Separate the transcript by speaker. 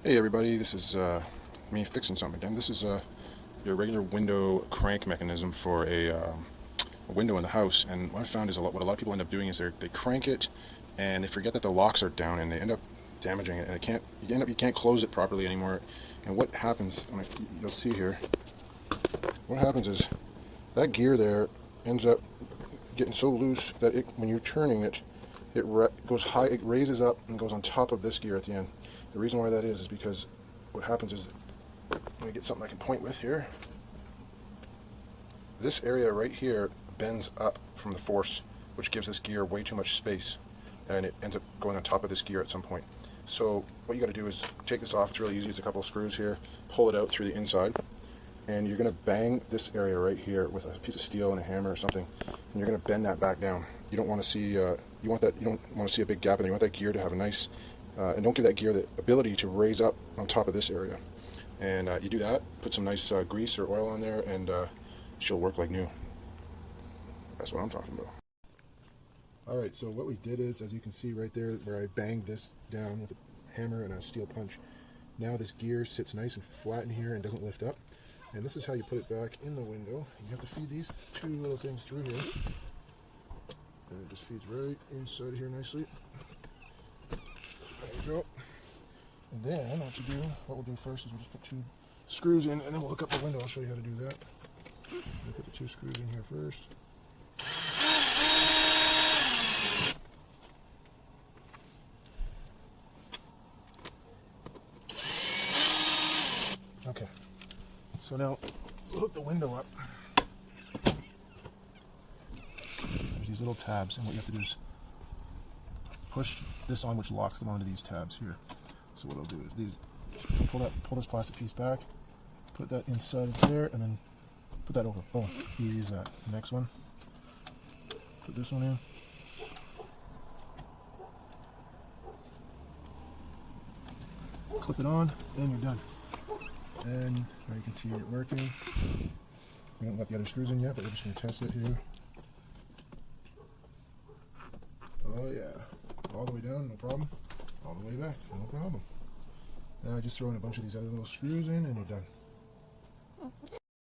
Speaker 1: Hey everybody, this is me fixing something again. This is your regular window crank mechanism for a window in the house. And what I found is what a lot of people end up doing is they crank it and they forget that the locks are down and they end up damaging it, and you can't close it properly anymore. And what happens, you'll see here, what happens is that gear there ends up getting so loose that when you're turning it, goes high, it raises up and goes on top of this gear at the end. The reason why that is because what happens is, let me get something I can point with here. This area right here bends up from the force, which gives this gear way too much space, and it ends up going on top of this gear at some point. So what you got to do is take this off. It's really easy. It's a couple of screws here. Pull it out through the inside, and you're going to bang this area right here with a piece of steel and a hammer or something, and you're going to bend that back down. You don't want to see you don't want to see a big gap in there. You want that gear to have a nice and don't give that gear the ability to raise up on top of this area. And you do that, put some nice grease or oil on there, and she'll work like new. That's what I'm talking about. Alright, so what we did is, as you can see right there, where I banged this down with a hammer and a steel punch, now this gear sits nice and flat in here and doesn't lift up. And this is how you put it back in the window. You have to feed these two little things through here. And it just feeds right inside of here nicely. There you go. And then what we'll do first is we'll just put two screws in, and then we'll hook up the window. I'll show you how to do that. We'll put the two screws in here first. Okay. So now we'll hook the window up. There's these little tabs, and what you have to do is push this on, which locks them onto these tabs here. So what I'll do is pull this plastic piece back, put that inside of there, and then put that over. Oh, easy as that. Next one. Put this one in. Clip it on, and you're done. And now you can see it working. We haven't got the other screws in yet, but we're just going to test it here. Oh yeah. All the way down, no problem. All the way back, no problem. Now I just throw in a bunch of these other little screws in, and you're done.